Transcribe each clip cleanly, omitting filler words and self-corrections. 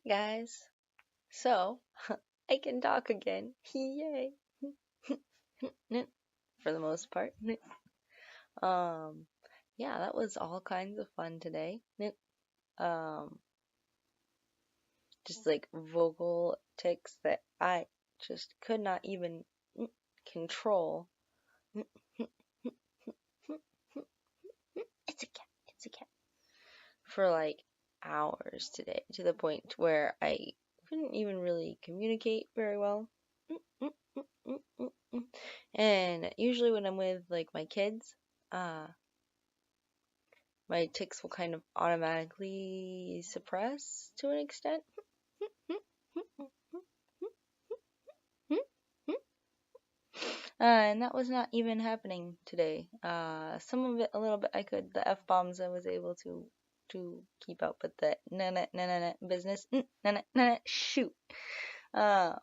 guys. So, I can talk again. Yay. For the most part. Um, yeah, that was all kinds of fun today. Um, just like vocal tics that I just could not even control. It's a cat. For like hours today, to the point where I couldn't even really communicate very well. And usually when I'm with like my kids, my tics will kind of automatically suppress to an extent. And that was not even happening today. Some of it a little bit I could. The F bombs I was able to keep out, but the na business, shoot. Uh,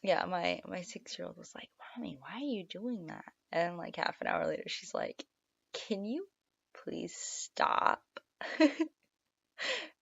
yeah, my 6-year-old was like, "Mommy, why are you doing that?" And like half an hour later, she's like, "Can you please stop?"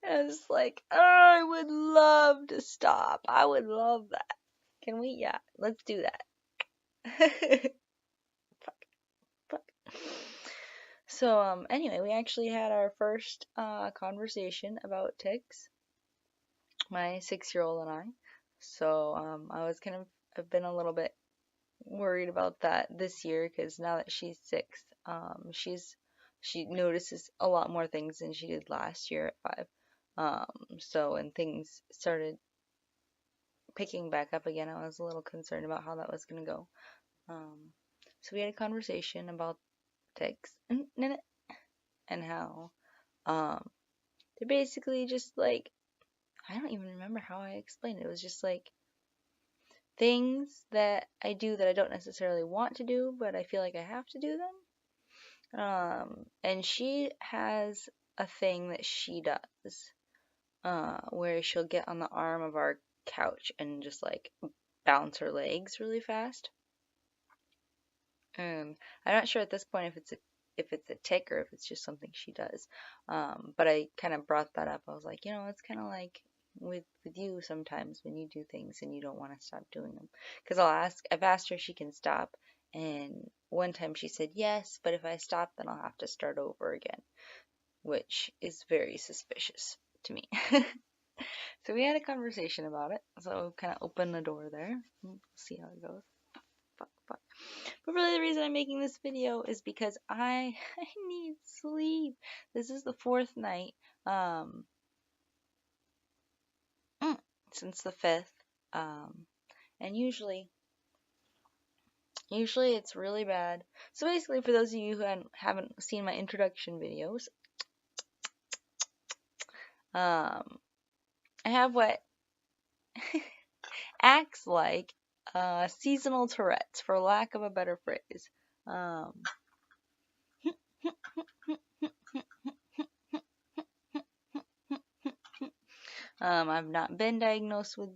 And I was like, "Oh, I would love to stop. I would love that. Can we? Yeah, let's do that." Fuck. So, anyway, we actually had our first conversation about tics, my 6-year-old and I. So, I was I've been a little bit worried about that this year because now that she's 6, she notices a lot more things than she did last year at 5. So when things started picking back up again, I was a little concerned about how that was gonna go. So we had a conversation about tics and how they're basically just like, I don't even remember how I explained it. It was just like things that I do that I don't necessarily want to do, but I feel like I have to do them. And she has a thing that she does, where she'll get on the arm of our couch and just like bounce her legs really fast. I'm not sure at this point if it's a tic or if it's just something she does. But I kind of brought that up. I was like, it's kind of like with you sometimes when you do things and you don't want to stop doing them. Because I've asked her if she can stop, and one time she said yes, but if I stop, then I'll have to start over again, which is very suspicious to me. So we had a conversation about it. So kind of open the door there. We'll see how it goes. Fuck. But really the reason I'm making this video is because I need sleep. This is the 4th night since the 5th. And usually it's really bad. So basically, for those of you who haven't seen my introduction videos, I have what acts like seasonal Tourette's, for lack of a better phrase. I've not been diagnosed with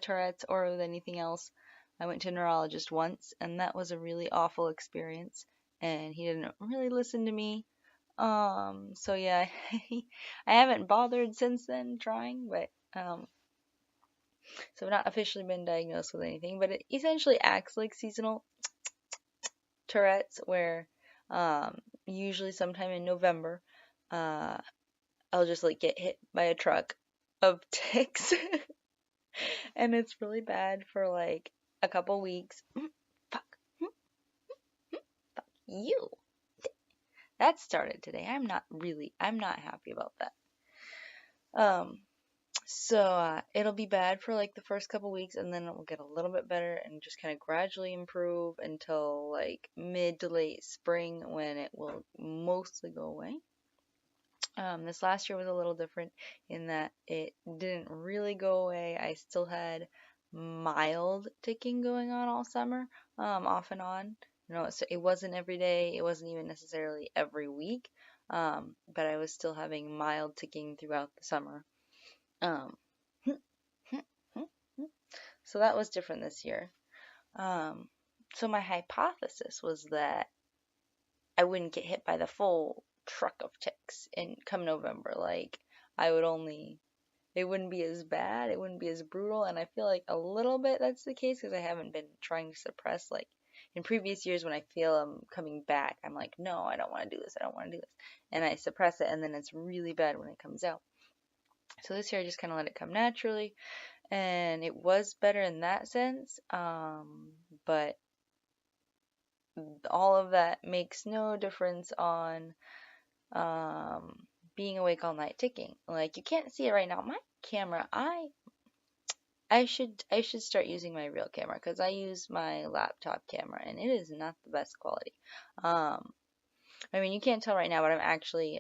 Tourette's or with anything else. I went to a neurologist once, and that was a really awful experience, and he didn't really listen to me. So yeah, I haven't bothered since then trying, but so I've not officially been diagnosed with anything, but it essentially acts like seasonal Tourette's, where usually sometime in November, I'll just like get hit by a truck of ticks, and it's really bad for like a couple weeks. Fuck you. That started today. I'm not happy about that. So it'll be bad for like the first couple weeks, and then it will get a little bit better and just kind of gradually improve until like mid to late spring, when it will mostly go away. This last year was a little different in that it didn't really go away. I still had mild ticking going on all summer, off and on. So it wasn't every day. It wasn't even necessarily every week. But I was still having mild ticking throughout the summer. So that was different this year. So my hypothesis was that I wouldn't get hit by the full truck of ticks in come November. Like I would only it wouldn't be as bad, it wouldn't be as brutal, and I feel like a little bit that's the case because I haven't been trying to suppress like in previous years when I feel I'm coming back, I'm like, no, I don't want to do this, I don't want to do this, and I suppress it, and then it's really bad when it comes out. So this year I just kind of let it come naturally, and it was better in that sense. But all of that makes no difference on being awake all night ticking. Like you can't see it right now. My camera, I should start using my real camera because I use my laptop camera and it is not the best quality. I mean you can't tell right now, but I'm actually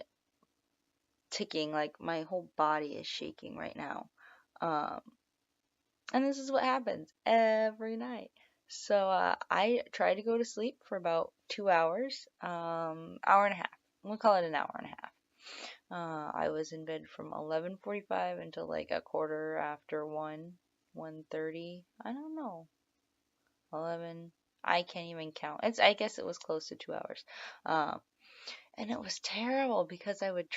ticking. Like my whole body is shaking right now. And this is what happens every night. So I try to go to sleep for about 2 hours, hour and a half. We'll call it an hour and a half. I was in bed from 11:45 until like a quarter after 1:30. I don't know. 11. I can't even count. I guess it was close to 2 hours. And it was terrible because I would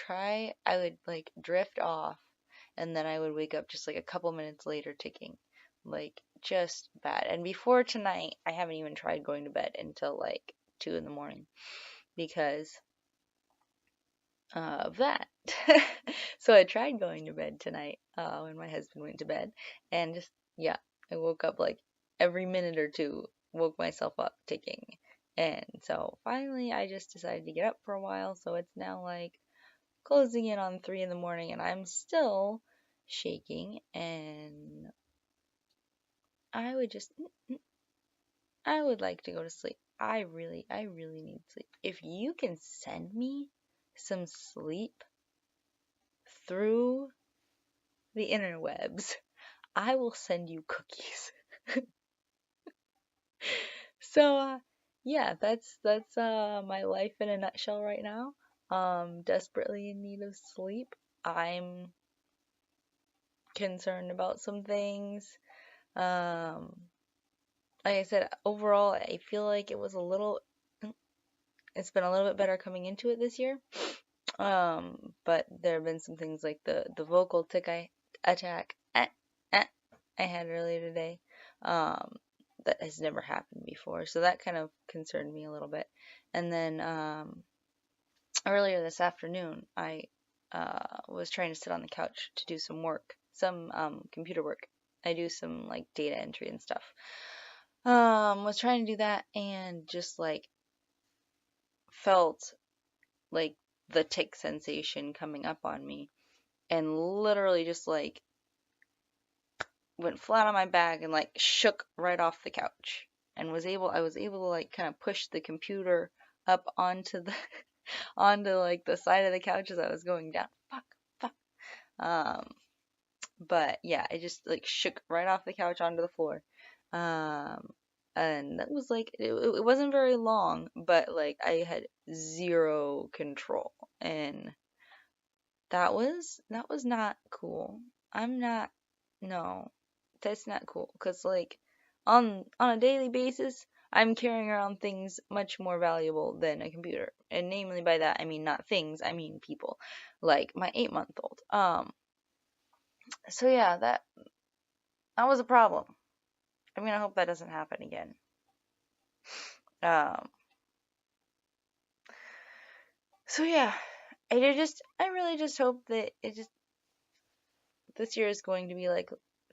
like drift off and then I would wake up just like a couple minutes later ticking. Like just bad. And before tonight, I haven't even tried going to bed until like 2 in the morning because of that. So I tried going to bed tonight when my husband went to bed, and just yeah, I woke up like every minute or two, woke myself up ticking. And so finally I just decided to get up for a while, so it's now like closing in on 3 in the morning and I'm still shaking, and I would just I would like to go to sleep. I really need sleep. If you can send me some sleep through the interwebs, I will send you cookies. So yeah, that's my life in a nutshell right now. Desperately in need of sleep. I'm concerned about some things. Like I said, overall, I feel like it's been a little bit better coming into it this year. But there have been some things like the vocal attack I had earlier today, that has never happened before. So that kind of concerned me a little bit. And then earlier this afternoon, I was trying to sit on the couch to do some work, some computer work. I do some like data entry and stuff. Was trying to do that and just like felt like the tick sensation coming up on me, and literally just like went flat on my back and like shook right off the couch, and I was able to like kind of push the computer up onto the onto like the side of the couch as I was going down. Fuck. But yeah, I just like shook right off the couch onto the floor. And that was like it wasn't very long, but like I had zero control, and that was not cool. No, that's not cool, because like on a daily basis I'm carrying around things much more valuable than a computer, and namely by that I mean not things, I mean people, like my 8-month-old. So yeah, that was a problem. I mean, I hope that doesn't happen again. So yeah, I really just hope that this year is going to be like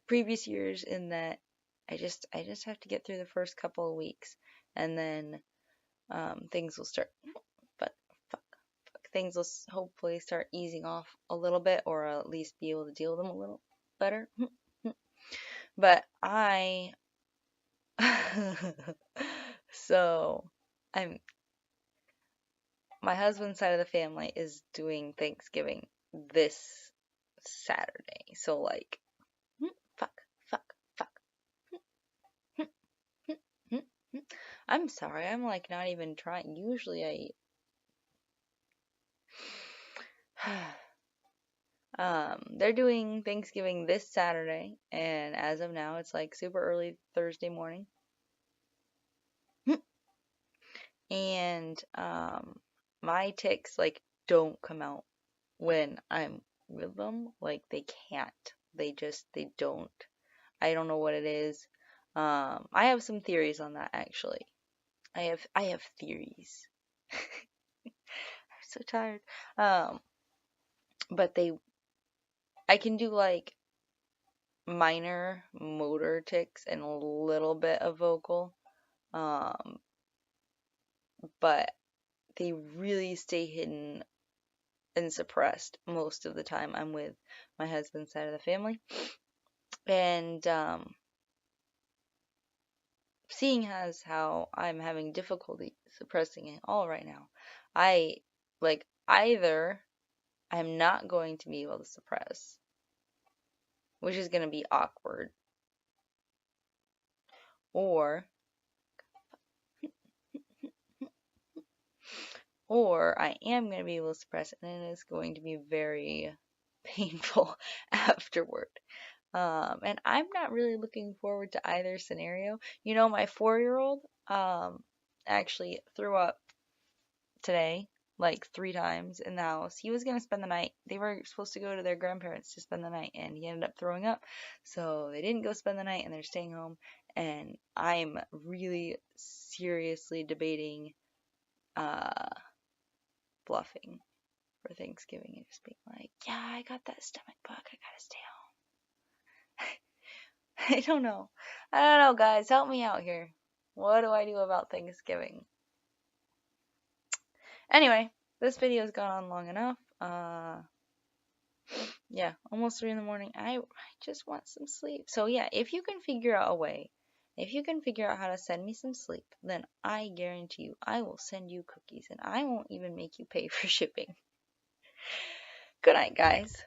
previous years, in that I just have to get through the first couple of weeks, and then things will start, but things will hopefully start easing off a little bit, or at least be able to deal with them a little better. But so my husband's side of the family is doing Thanksgiving this Saturday. So like, fuck. I'm sorry, I'm like not even trying. Usually they're doing Thanksgiving this Saturday, and as of now it's like super early Thursday morning. And my ticks like don't come out when I'm with them. Like, they can't. They don't. I don't know what it is. I have some theories on that, actually. I have theories. I'm so tired. But I can do like minor motor tics and a little bit of vocal. But they really stay hidden and suppressed most of the time I'm with my husband's side of the family. And seeing as how I'm having difficulty suppressing it all right now, I like either I'm not going to be able to suppress, which is going to be awkward, or I am going to be able to suppress it and it is going to be very painful afterward. And I'm not really looking forward to either scenario. You know, my 4-year-old actually threw up today like 3 times in the house. He was going to spend the night. They were supposed to go to their grandparents to spend the night, and he ended up throwing up. So they didn't go spend the night, and they're staying home. And I'm really seriously debating bluffing for Thanksgiving and just being like, yeah, I got that stomach bug. I gotta stay home. I don't know. Guys. Help me out here. What do I do about Thanksgiving? Anyway, this video has gone on long enough. Yeah, almost 3 in the morning. I just want some sleep. So yeah, if you can figure out a way, if you can figure out how to send me some sleep, then I guarantee you I will send you cookies and I won't even make you pay for shipping. Good night, guys.